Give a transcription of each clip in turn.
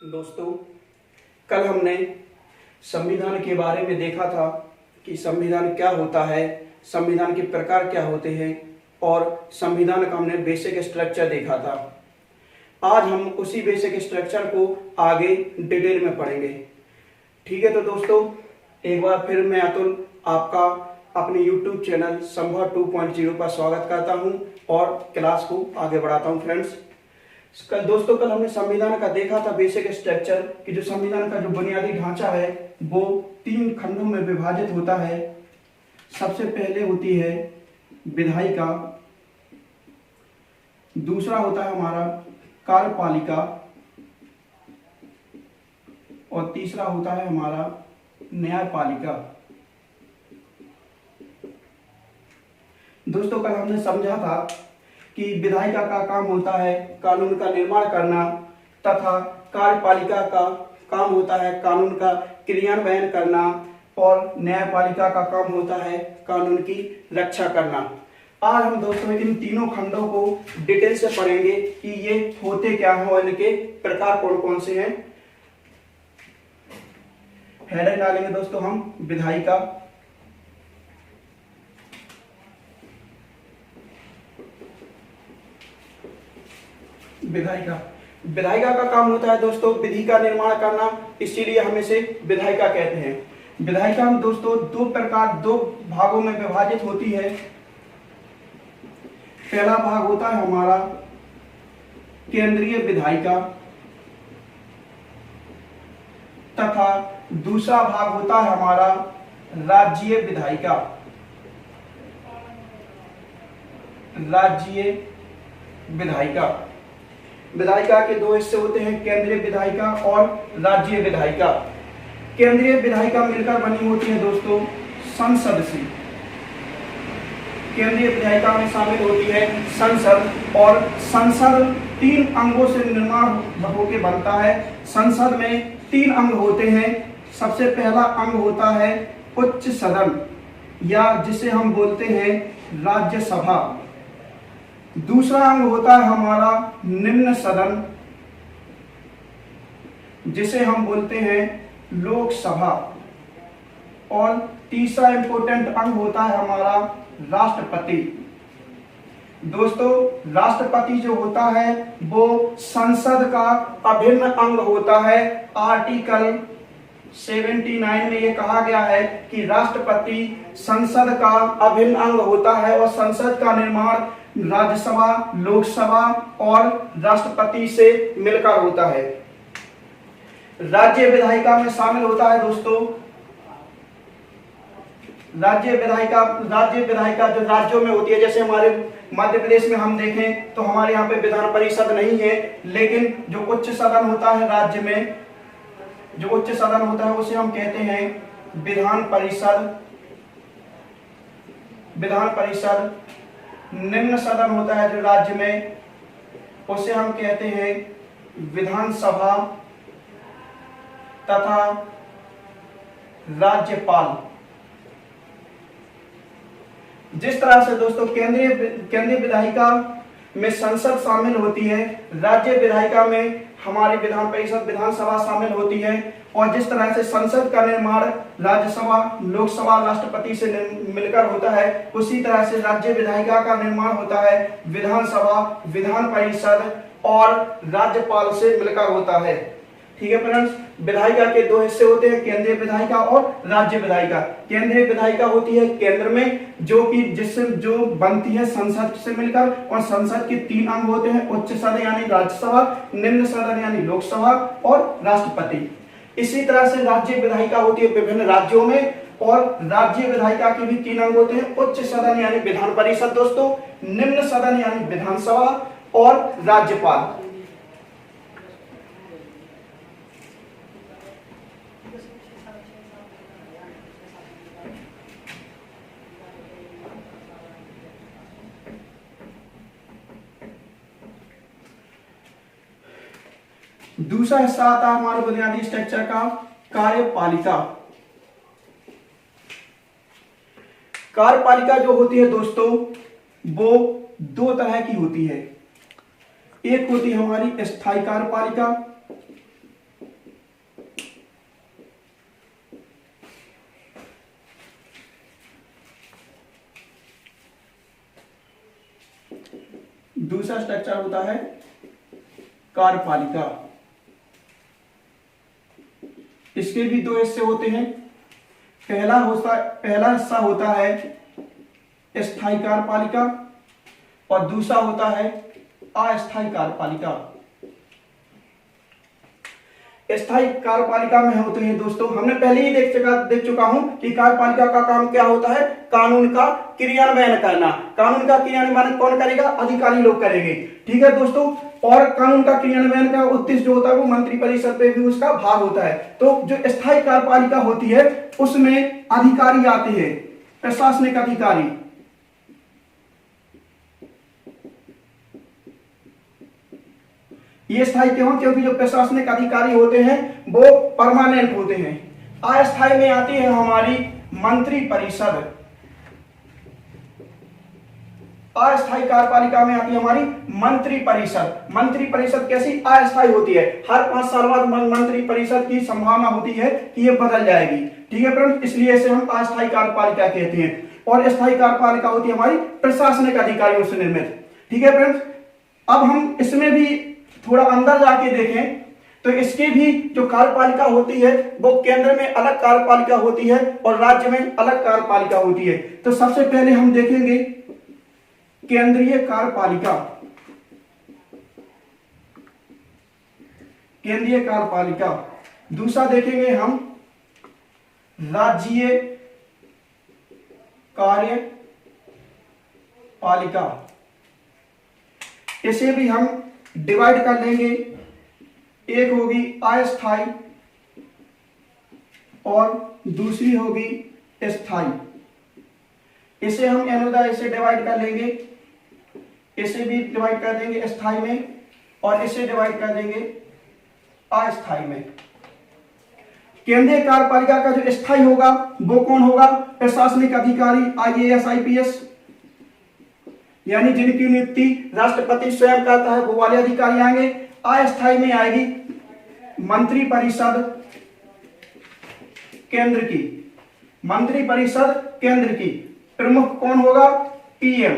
दोस्तों, कल हमने संविधान के बारे में देखा था कि संविधान क्या होता है, संविधान के प्रकार क्या होते हैं और संविधान का हमने बेसिक स्ट्रक्चर देखा था। आज हम उसी बेसिक स्ट्रक्चर को आगे डिटेल में पढ़ेंगे। ठीक है, तो दोस्तों एक बार फिर मैं अतुल आपका अपने YouTube चैनल संभव 2.0 पर स्वागत करता हूं और क्लास को आगे बढ़ाता हूं। फ्रेंड्स, कल हमने संविधान का देखा था बेसिक स्ट्रक्चर कि जो संविधान का जो बुनियादी ढांचा है वो 3 खंडों में विभाजित होता है। सबसे पहले होती है विधायिका, दूसरा होता है हमारा कार्यपालिका और तीसरा होता है हमारा न्यायपालिका। दोस्तों, कल हमने समझा था कि विधायिका का काम होता है कानून का निर्माण करना तथा कार्यपालिका का काम होता है कानून का क्रियान्वयन करना और न्यायपालिका का काम होता है कानून की रक्षा करना। आज हम दोस्तों इन तीनों खंडों को डिटेल से पढ़ेंगे कि ये होते क्या हैं और इनके प्रकार कौन कौन से हैं। हेडर डालेंगे दोस्तों हम विधायिका, विधायिका का काम होता है दोस्तों विधि का निर्माण करना, इसीलिए हम इसे विधायिका कहते हैं। विधायिका हम दोस्तों दो भागों में विभाजित होती है। पहला भाग होता है हमारा केंद्रीय विधायिका तथा दूसरा भाग होता है हमारा राज्यीय विधायिका। विधायिका के दो हिस्से होते हैं, केंद्रीय विधायिका और राज्यीय विधायिका। केंद्रीय विधायिका मिलकर बनी होती है दोस्तों संसद से। केंद्रीय विधायिका में शामिल होती है संसद और संसद 3 अंगों से निर्माण होकर बनता है। संसद में 3 अंग होते हैं। सबसे पहला अंग होता है उच्च सदन या जिसे हम बोलते हैं राज्यसभा। दूसरा अंग होता है हमारा निम्न सदन जिसे हम बोलते हैं लोकसभा। और तीसरा इंपॉर्टेंट अंग होता है हमारा राष्ट्रपति। दोस्तों, राष्ट्रपति जो होता है वो संसद का अभिन्न अंग होता है। आर्टिकल 79 में ये कहा गया है कि राष्ट्रपति संसद का अभिन्न अंग होता है और संसद का निर्माण राज्यसभा, लोकसभा और राष्ट्रपति से मिलकर होता है। राज्य विधायिका में शामिल होता है दोस्तों राज्य विधायिका जो राज्यों में होती है। जैसे हमारे मध्य प्रदेश में हम देखें तो हमारे यहाँ पे विधान परिषद नहीं है, लेकिन जो उच्च सदन होता है राज्य में, जो उच्च सदन होता है उसे हम कहते हैं विधान परिषद। निम्न सदन होता है जो राज्य में, उसे हम कहते हैं विधानसभा तथा राज्यपाल। जिस तरह से दोस्तों केंद्रीय विधायिका में संसद शामिल होती है, राज्य विधायिका में हमारी विधान परिषद विधानसभा शामिल होती है, और जिस तरह से संसद का निर्माण राज्यसभा, लोकसभा, राष्ट्रपति से मिलकर होता है, उसी तरह से राज्य विधायिका का निर्माण होता है विधानसभा, विधान परिषद और राज्यपाल से मिलकर होता है। ठीक है फ्रेंड्स, विधायिका के 2 हिस्से होते हैं, केंद्रीय विधायिका और राज्य विधायिका। केंद्रीय विधायिका होती है केंद्र में, जो बनती है संसद से मिलकर, और संसद के 3 अंग होते हैं, उच्च सदन यानी राज्यसभा, निम्न सदन यानी लोकसभा और राष्ट्रपति। इसी तरह से राज्य विधायिका होती है विभिन्न राज्यों में, और राज्य विधायिका के भी 3 अंग होते हैं, उच्च सदन यानी विधान परिषद दोस्तों, निम्न सदन यानी विधानसभा और राज्यपाल। दूसरा हिस्सा आता है हमारे बुनियादी स्ट्रक्चर का कार्यपालिका। कार्यपालिका जो होती है दोस्तों वो 2 तरह की होती है। एक होती है हमारी स्थायी कार्यपालिका दूसरा स्ट्रक्चर होता है कार्यपालिका। इसके भी दो हिस्से होते हैं। पहला हिस्सा होता है स्थायी कार्यपालिका और दूसरा होता है अस्थायी कार्यपालिका। स्थायी कार्यपालिका में होते हैं दोस्तों, हमने पहले ही देख चुका हूं कि कार्यपालिका का काम क्या होता है, कानून का क्रियान्वयन करना। कानून का क्रियान्वयन कौन करेगा, अधिकारी लोग करेंगे। ठीक है दोस्तों, और कानून का क्रियान्वयन का उद्देश्य जो होता है वो मंत्री परिषद पे भी उसका भाग होता है। तो जो स्थायी कार्यपालिका होती है उसमें अधिकारी आते हैं, प्रशासनिक अधिकारी। ये स्थायी क्यों, क्योंकि जो प्रशासनिक अधिकारी होते हैं वो परमानेंट होते हैं। अस्थायी में आती है हमारी मंत्री परिषद। अस्थायी कार्यपालिका में आती है हमारी मंत्री परिषद। मंत्री परिषद कैसी, अस्थायी होती है। हर 5 साल बाद मंत्री परिषद की संभावना होती है कि ये बदल जाएगी। ठीक है फ्रेंड्स, इसलिए इसे हम अस्थायी कार्यपालिका कहते हैं। और स्थायी कार्यपालिका होती है हमारी प्रशासनिक अधिकारियों से निर्मित। ठीक है फ्रेंड्स, अब हम इसमें भी थोड़ा अंदर जाके देखें तो इसकी भी जो कार्यपालिका होती है वो केंद्र में अलग कार्यपालिका होती है और राज्य में अलग कार्यपालिका होती है। तो सबसे पहले हम देखेंगे केंद्रीय कार्यपालिका। केंद्रीय कार्यपालिका। दूसरा देखेंगे हम राज्यीय कार्यपालिका। इसे भी हम डिवाइड कर लेंगे। एक होगी अस्थायी और दूसरी होगी स्थायी। इसे हम अनुदा इसे डिवाइड कर लेंगे, इसे भी डिवाइड कर देंगे स्थायी में और इसे डिवाइड कर देंगे अस्थायी में। केंद्रीय कार्यपालिका का जो स्थायी होगा वो कौन होगा, प्रशासनिक अधिकारी, IAS IPS, यानी जिनकी नियुक्ति राष्ट्रपति स्वयं करता है वो वाले अधिकारी आएंगे। अस्थायी में आएगी मंत्री परिषद केंद्र की। मंत्री परिषद केंद्र की प्रमुख कौन होगा, PM।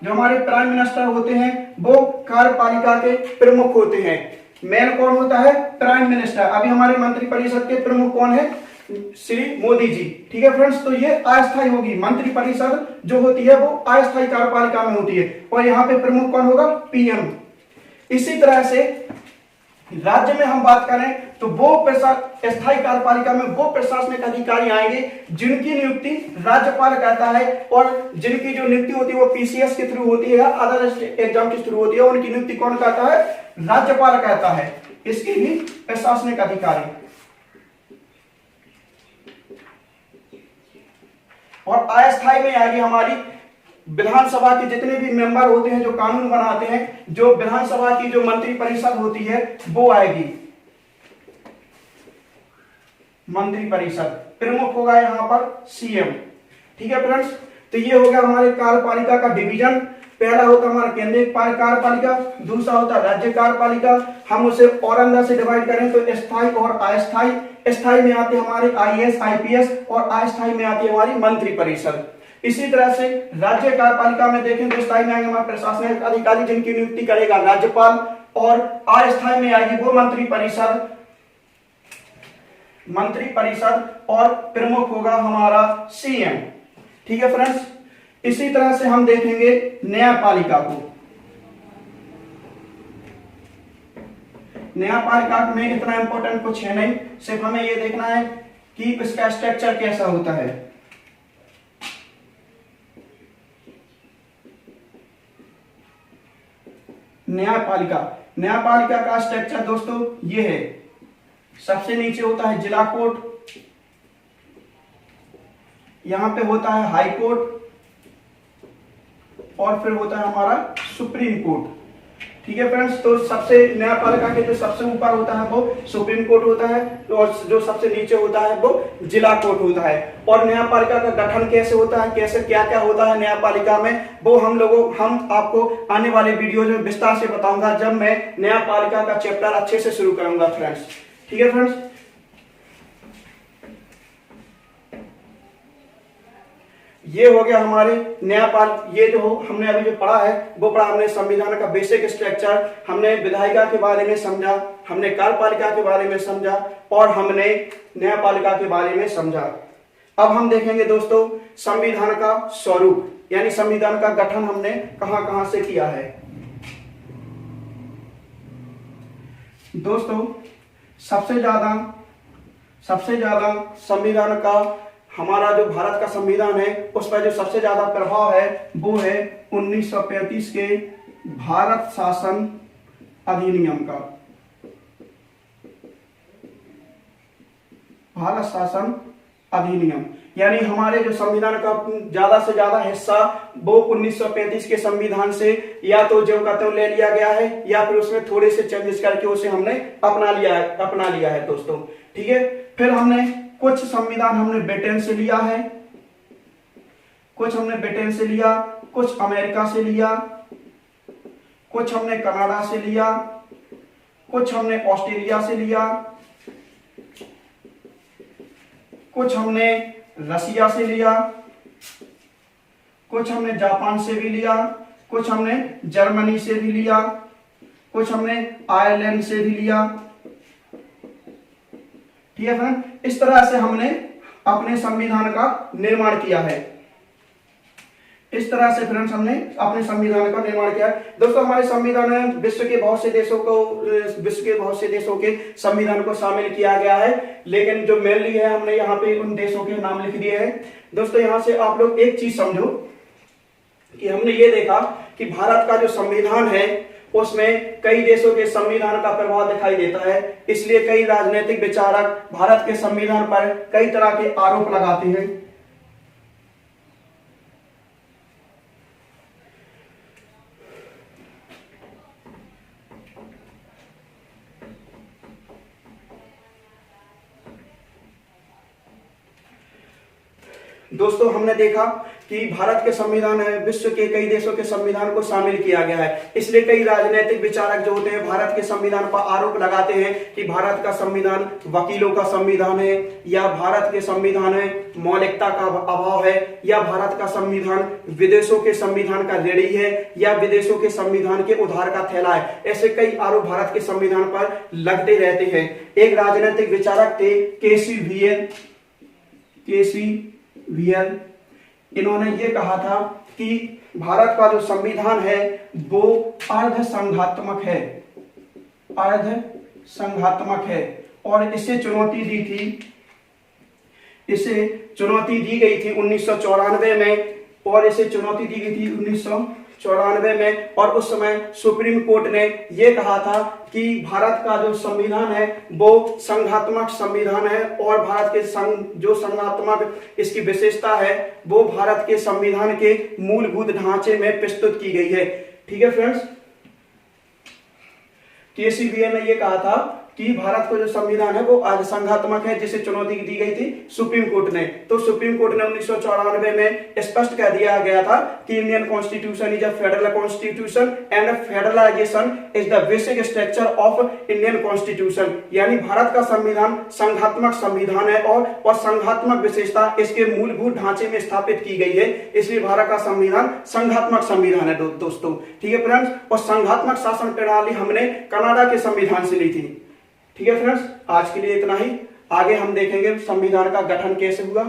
जो हमारे प्राइम मिनिस्टर होते हैं वो कार्यपालिका के प्रमुख होते हैं। मेन कौन होता है, प्राइम मिनिस्टर। अभी हमारे मंत्री परिषद के प्रमुख कौन है, श्री मोदी जी। ठीक है फ्रेंड्स, तो ये अस्थायी होगी। मंत्री परिषद जो होती है वो अस्थायी कार्यपालिका में होती है और यहाँ पे प्रमुख कौन होगा, PM। इसी तरह से राज्य में हम बात करें तो वो स्थायी कार्यपालिका में वो प्रशासनिक अधिकारी आएंगे जिनकी नियुक्ति राज्यपाल करता है और जिनकी जो नियुक्ति होती है वो PCS के थ्रू होती है, अदर एग्जाम के थ्रू होती है। उनकी नियुक्ति कौन करता है, राज्यपाल करता है। इसकी भी प्रशासनिक अधिकारी। और अस्थायी में आएगी हमारी विधानसभा के जितने भी मेंबर होते हैं जो कानून बनाते हैं, जो विधानसभा की जो मंत्री परिषद होती है वो आएगी मंत्री परिषद। प्रमुख होगा यहाँ पर CM। ठीक है फ्रेंड्स, तो ये हो गया हमारे कार्यपालिका का डिवीजन। पहला होता हमारा केंद्रीय कार्यपालिका, दूसरा होता राज्य कार्यपालिका। हम उसे और अंदर से डिवाइड करें तो स्थायी और अस्थायी। स्थायी में आते हमारे IAS IPS और अस्थायी में आती है हमारी मंत्री परिषद। इसी तरह से राज्य कार्यपालिका में देखें तो स्थायी में आएंगे हमारे प्रशासनिक अधिकारी जिनकी नियुक्ति करेगा राज्यपाल और अस्थायी में आएगी वो मंत्री परिषद और प्रमुख होगा हमारा CM। ठीक है फ्रेंड्स, इसी तरह से हम देखेंगे न्यायपालिका को। न्यायपालिका में इतना इंपॉर्टेंट कुछ है नहीं, सिर्फ हमें ये देखना है कि इसका स्ट्रक्चर कैसा होता है। न्यायपालिका का स्ट्रक्चर दोस्तों ये है। सबसे नीचे होता है जिला कोर्ट, यहां पे होता है हाई कोर्ट और फिर होता है हमारा सुप्रीम कोर्ट। ठीक है फ्रेंड्स, तो सबसे न्यायपालिका के जो सबसे ऊपर होता है वो सुप्रीम कोर्ट होता है और जो सबसे नीचे होता है वो जिला कोर्ट होता है। और न्यायपालिका का गठन कैसे होता है, कैसे क्या क्या होता है न्यायपालिका में, वो हम आपको आने वाले वीडियो में विस्तार से बताऊंगा जब मैं न्यायपालिका का चैप्टर अच्छे से शुरू करूंगा फ्रेंड्स। ठीक है फ्रेंड्स, ये हो गया हमारे न्यायपाल, ये जो हमने अभी जो पढ़ा है वो पढ़ा हमने संविधान का बेसिक स्ट्रक्चर, हमने विधायिका के बारे में समझा, हमने कार्यपालिका के बारे में समझा और हमने न्यायपालिका के बारे में समझा। अब हम देखेंगे दोस्तों संविधान का स्वरूप, यानी संविधान का गठन हमने कहां कहां से किया है। दोस्तों सबसे ज्यादा संविधान का, हमारा जो भारत का संविधान है उस पर जो सबसे ज्यादा प्रभाव है वो है 1935 के भारत शासन अधिनियम का। भारत शासन अधिनियम, यानी हमारे जो संविधान का ज्यादा से ज्यादा हिस्सा वो 1935 के संविधान से या तो जो कहते हैं ले लिया गया है या फिर उसमें थोड़े से चेंजेस करके उसे हमने अपना लिया है दोस्तों। ठीक है, फिर हमने कुछ संविधान हमने ब्रिटेन से लिया है, कुछ हमने ब्रिटेन से लिया, कुछ अमेरिका से लिया, कुछ हमने कनाडा से लिया, कुछ हमने ऑस्ट्रेलिया से लिया, कुछ हमने रसिया से लिया, कुछ हमने जापान से भी लिया, कुछ हमने जर्मनी से भी लिया, कुछ हमने आयरलैंड से भी लिया। ठीक है फ्रेंड, इस तरह से हमने अपने संविधान का निर्माण किया है। इस तरह से फ्रेंड्स हमने अपने संविधान का निर्माण किया। दोस्तों हमारे संविधान में विश्व के बहुत से देशों के संविधान को शामिल किया गया है, लेकिन जो मेनली है हमने यहाँ पे उन देशों के नाम लिख दिए हैं। दोस्तों यहाँ से आप लोग एक चीज समझो कि हमने ये देखा कि भारत का जो संविधान है उसमें कई देशों के संविधान का प्रभाव दिखाई देता है, इसलिए कई राजनीतिक विचारक भारत के संविधान पर कई तरह के आरोप लगाते हैं। दोस्तों हमने देखा कि भारत के संविधान है विश्व के कई देशों के संविधान को शामिल किया गया है, इसलिए कई राजनीतिक विचारक जो होते हैं भारत के संविधान पर आरोप लगाते हैं कि भारत का संविधान वकीलों का संविधान है, या भारत के संविधान में मौलिकता का अभाव है, या भारत का संविधान विदेशों के संविधान का ऋणी है, या विदेशों के संविधान के उधार का थैला है। ऐसे कई आरोप भारत के संविधान पर लगते रहते हैं। एक राजनीतिक विचारक थे केसी वियल, इन्होंने ये कहा था कि भारत का जो संविधान है वो अर्ध संघात्मक है और इसे चुनौती दी गई थी 1994 में, और इसे चुनौती दी गई थी 1994 में, और उस समय सुप्रीम कोर्ट ने यह कहा था कि भारत का जो संविधान है वो संघात्मक संविधान है और भारत के जो संघात्मक इसकी विशेषता है वो भारत के संविधान के मूलभूत ढांचे में प्रस्तुत की गई है। ठीक है फ्रेंड्स, केसीबीए ने यह कहा था कि भारत का जो संविधान है वो आज संघात्मक है, जिसे चुनौती दी गई थी सुप्रीम कोर्ट ने। तो सुप्रीम कोर्ट ने 1994 में स्पष्ट कह दिया गया था कि Indian constitution is a federal constitution and federalization is the basic structure of Indian constitution, यानी भारत का संविधान संघात्मक संविधान है और संघात्मक विशेषता इसके मूलभूत ढांचे में स्थापित की गई है, इसलिए भारत का संविधान संघात्मक संविधान है दोस्तों। ठीक है फ्रेंड्स, और संघात्मक शासन प्रणाली हमने कनाडा के संविधान से ली थी। ठीक है फ्रेंड्स, आज के लिए इतना ही। आगे हम देखेंगे संविधान का गठन कैसे हुआ।